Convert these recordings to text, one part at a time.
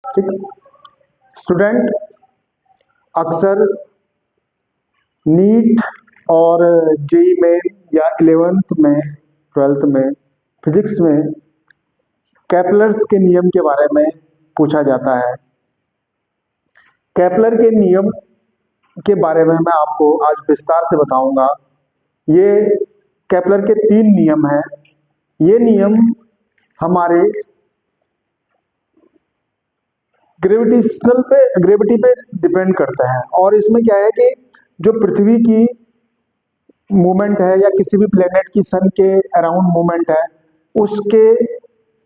ठीक। स्टूडेंट अक्सर नीट और जेई में या 11th में 12th में फिजिक्स में केपलर्स के नियम के बारे में पूछा जाता है। केपलर के नियम के बारे में मैं आपको आज विस्तार से बताऊंगा। ये केपलर के 3 नियम हैं। ये नियम हमारे ग्रेविटी पे डिपेंड करता है और इसमें क्या है कि जो पृथ्वी की मूवमेंट है या किसी भी प्लेनेट की सन के अराउंड मूवमेंट है उसके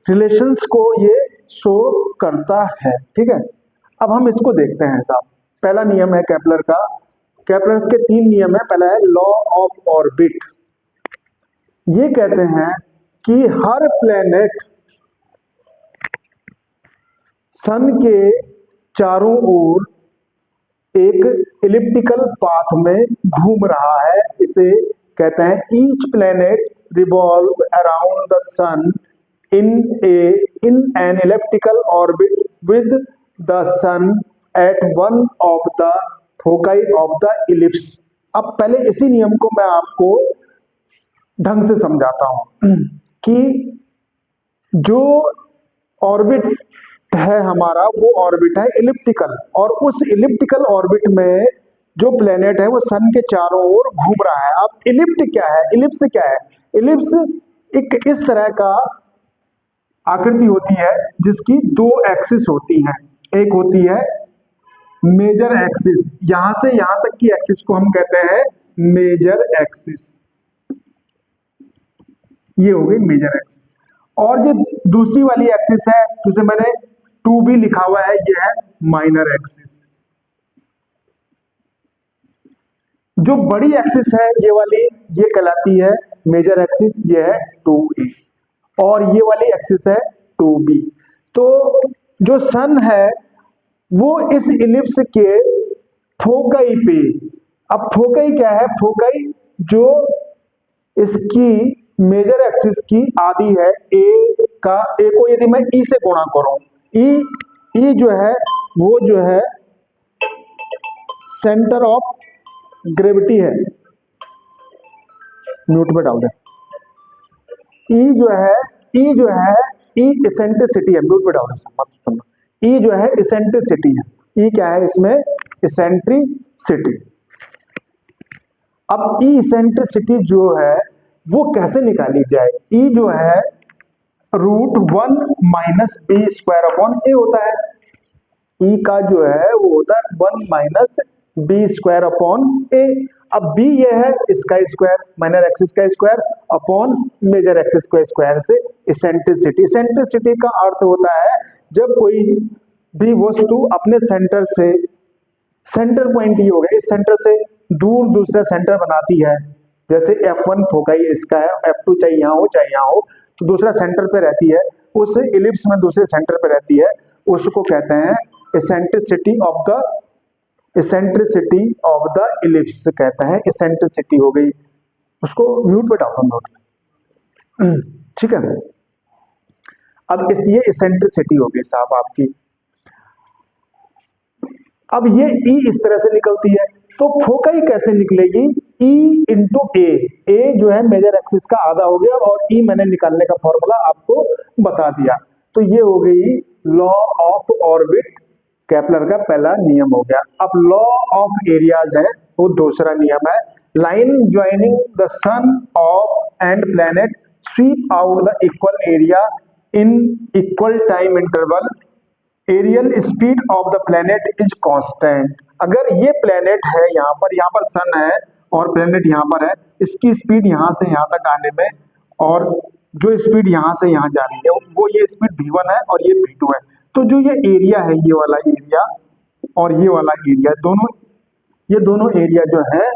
रिलेशंस को ये शो करता है। ठीक है, अब हम इसको देखते हैं साहब। पहला नियम है केपलर का। केपलर्स के 3 नियम है। पहला है लॉ ऑफ ऑर्बिट। ये कहते हैं कि हर प्लेनेट सन के चारों ओर एक इलिप्टिकल पाथ में घूम रहा है। इसे कहते हैं each planet revolve around the sun in an elliptical orbit with the sun at one of the foci of the ellipse. अब पहले इसी नियम को मैं आपको ढंग से समझाता हूं कि जो ऑर्बिट है हमारा वो ऑर्बिट है इलिप्टिकल, और उस इलिप्टिकल ऑर्बिट में जो प्लेनेट है वो सन के चारों ओर घूम रहा है। अब इलिप्ट क्या है, इलिप्स क्या है? इलिप्स एक इस तरह का आकृति होती है जिसकी 2 एक्सिस होती हैं। एक होती है मेजर एक्सिस, यहां से यहां तक की एक्सिस को हम कहते हैं मेजर एक्सिस। ये हो गई मेजर एक्सिस। और जो दूसरी वाली एक्सिस है जिसे मैंने 2b लिखा हुआ है, ये है माइनर एक्सिस। जो बड़ी एक्सिस है ये वाली, ये कहलाती है मेजर एक्सिस, ये है 2a, और ये वाली एक्सिस है 2b। तो जो सन है वो इस इलिप्स के फोकाई पे, अब फोकाई क्या है? फोकाई जो इसकी मेजर एक्सिस की आधी है, ए को यदि मैं ई से गुणा करूं, ई जो है वो जो है सेंटर ऑफ ग्रेविटी है। म्यूट में डाल दे। ई जो है इसेंट्रिसिटी है। म्यूट में डाल दे, मत सुनना। ई जो है इसेंट्रिसिटी है। ई क्या है इसमें? इसेंट्रिसिटी। अब ई इसेंट्रिसिटी जो है वो कैसे निकाली जाए? ई जो है √1 माइनस बी स्क्वायर अपॉन ए होता है। ई का जो है वो होता है 1 माइनस बी स्क्वायर अपॉन ए। अब बी ये है इसका स्क्वायर, माइनर एक्सिस का स्क्वायर अपॉन मेजर एक्सिस का स्क्वायर से इसेंट्रिसिटी। इसेंट्रिसिटी का अर्थ होता है जब कोई भी वस्तु अपने सेंटर से, सेंटर पॉइंट ये हो गया, इस सेंटर से दूर दूसरा सेंटर बनाती है। जैसे F1 फोकाई इसका है, F2 चाहे यहाँ हो चाहे यहाँ हो, तो दूसरा सेंटर पे रहती है, उस इलिप्स में दूसरे सेंटर पे रहती है, उसको कहते हैं इसेंट्रिसिटी ऑफ द इलिप्स कहते हैं। इसेंट्रिसिटी हो गई। उसको म्यूट पे डालता हूं, म्यूट। ठीक है, अब ये इसेंट्रिसिटी हो गई साहब आपकी। अब ये ई इस तरह से निकलती है, तो फोकाई कैसे निकलेगी? ई इंटू ए जो है मेजर एक्सिस का आधा हो गया, और ई मैंने निकालने का फॉर्मूला आपको बता दिया। तो ये हो गई लॉ ऑफ ऑर्बिट, केपलर का पहला नियम हो गया। अब लॉ ऑफ एरियाज है, वो दूसरा नियम है। Line joining the sun of and planet sweep out the equal area in equal time interval. Aerial speed of the planet is constant. अगर ये प्लेनेट है यहाँ पर सन है और प्लेनेट यहाँ पर है, इसकी स्पीड यहाँ से यहाँ तक आने में और जो स्पीड यहाँ से यहाँ जा रही है वो ये स्पीड v1 है और ये v2 है। तो जो ये एरिया है, ये वाला एरिया और ये वाला एरिया, ये दोनों एरिया जो है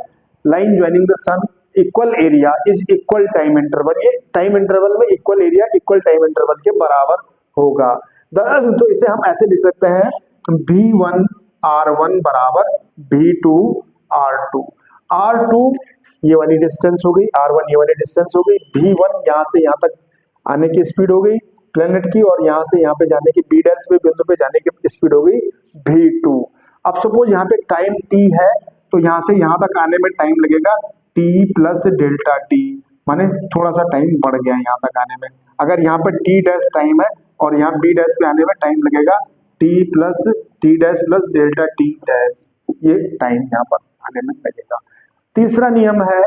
line joining the sun equal area is equal time interval. ये टाइम इंटरवल में equal area equal time interval के बराबर होगा। तो इसे हम ऐसे लिख सकते हैं v1 r1 बराबर v2 r2। r2 ये वाली डिस्टेंस हो गई, r1 ये वाली डिस्टेंस हो गई, v1 यहां से यहां तक आने की स्पीड हो गई, प्लेनेट की, और यहाँ से यहाँ पे जाने की बी डैश पे बिंदु पे जाने की स्पीड हो गई v2। अब सपोज यहाँ पे टाइम t है, तो यहाँ से यहाँ तक आने में टाइम लगेगा t प्लस डेल्टा टी, माने थोड़ा सा टाइम बढ़ गया यहाँ तक आने में। अगर यहाँ पे t डैश टाइम है और यहाँ b डैश पे आने में टाइम लगेगा t dash plus delta T dash, ये टाइम यहाँ पर आने में लगेगा। तीसरा नियम है,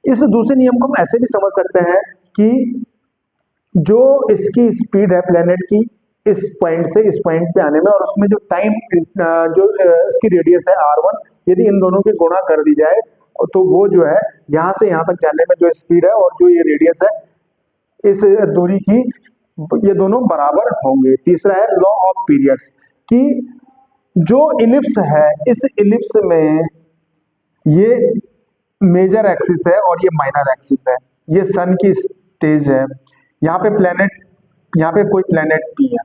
इस दूसरे नियम को हम ऐसे भी समझ सकते हैं कि जो इसकी स्पीड है प्लेनेट की इस पॉइंट से इस पॉइंट पे आने में, और उसमें जो टाइम जो इसकी रेडियस है r1, यदि इन दोनों की गुणा कर दी जाए तो वो जो है यहाँ से यहाँ तक जाने में जो स्पीड है और जो ये रेडियस है इस दूरी की, ये दोनों बराबर होंगे। तीसरा है लॉ ऑफ पीरियड्स, कि जो इलिप्स है इस इलिप्स में ये मेजर एक्सिस है और ये माइनर एक्सिस है, ये सन की स्टेज है, यहाँ पे प्लेनेट, यहाँ पे कोई प्लेनेट पी है,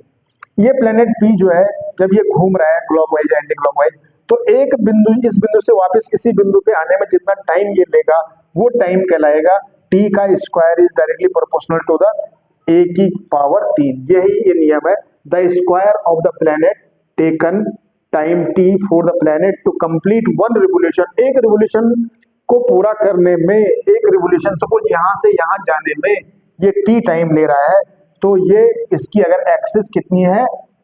ये प्लेनेट पी जो है जब ये घूम रहा है क्लॉकवाइज एंटी क्लॉकवाइज, तो एक बिंदु, इस बिंदु से वापस इसी बिंदु पे आने में जितना टाइम ये लेगा वो टाइम कहलाएगा t का square is directly proportional to the a की पावर 3। यही ये नियम है, the square of the planet taken time t for the planet to complete one revolution. एक रिवोल्यूशन को पूरा करने में, एक रिवोल्यूशन सपोज यहाँ से यहाँ जाने में ये t टाइम ले रहा है, तो ये इसकी अगर एक्सिस कितनी है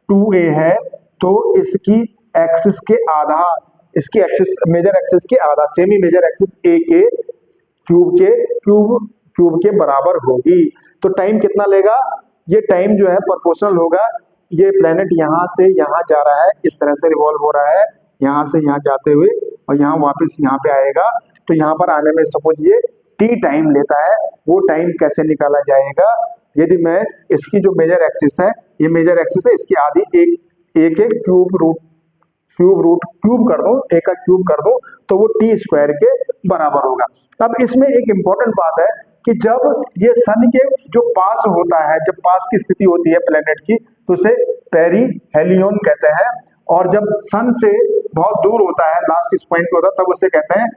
2a है, तो इसकी एक्सिस के आधा, इसकी एक्सिस मेजर एक्सिस के आधा, सेमी मेजर एक्सिस a के क्यूब के बराबर होगी। तो टाइम कितना लेगा, ये टाइम जो है प्रोपोर्शनल होगा, ये प्लेनेट यहाँ से यहाँ जा रहा है, इस तरह से रिवॉल्व हो रहा है यहाँ से यहाँ जाते हुए, और यहाँ वापस यहाँ पे आएगा, तो यहाँ पर आने में सपोज ये t टाइम लेता है, वो टाइम कैसे निकाला जाएगा, यदि मैं इसकी जो मेजर एक्सिस है, ये मेजर एक्सिस है, इसकी आधी एक क्यूब कर दो, a का क्यूब कर दो, तो वो t स्क्वायर के बराबर होगा। अब इसमें एक इंपॉर्टेंट बात है कि जब ये सन के जो पास होता है, जब पास की स्थिति होती है प्लेनेट की, तो उसे पेरीहेलियन कहते हैं, और जब सन से बहुत दूर होता है, लास्ट इस पॉइंट पे होता है, तब उसे कहते हैं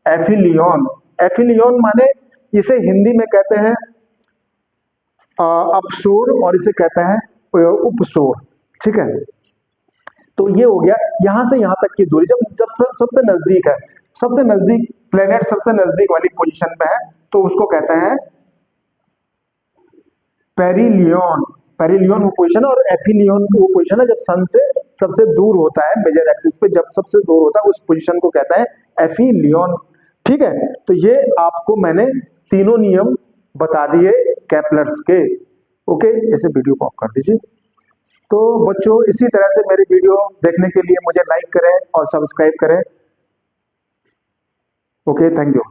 एफिलियन। एफिलियन माने इसे हिंदी में कहते हैं अपसोर, और इसे कहते हैं उपसोर, ठीक है। तो ये हो गया यहां से यहां तक की दूरी, जब सबसे नजदीक है, सबसे नजदीक प्लेनेट सबसे नजदीक वाली पोजीशन पे है, तो उसको कहते हैं पेरिलियन। पेरिलियन वो पोजीशन है, और एफिलियन वो पोजीशन है जब सन से सबसे दूर होता है, मेजर एक्सिस पे जब सबसे दूर होता है, उस पोजीशन को कहता है एफिलियन, ठीक है। तो ये आपको मैंने तीनों नियम बता दिए केपलर्स के, ओके। इसे वीडियो को ऑफ कर दीजिए। तो बच्चों इसी तरह से मेरी वीडियो देखने के लिए मुझे लाइक करें और सब्सक्राइब करें, ओके, थैंक यू।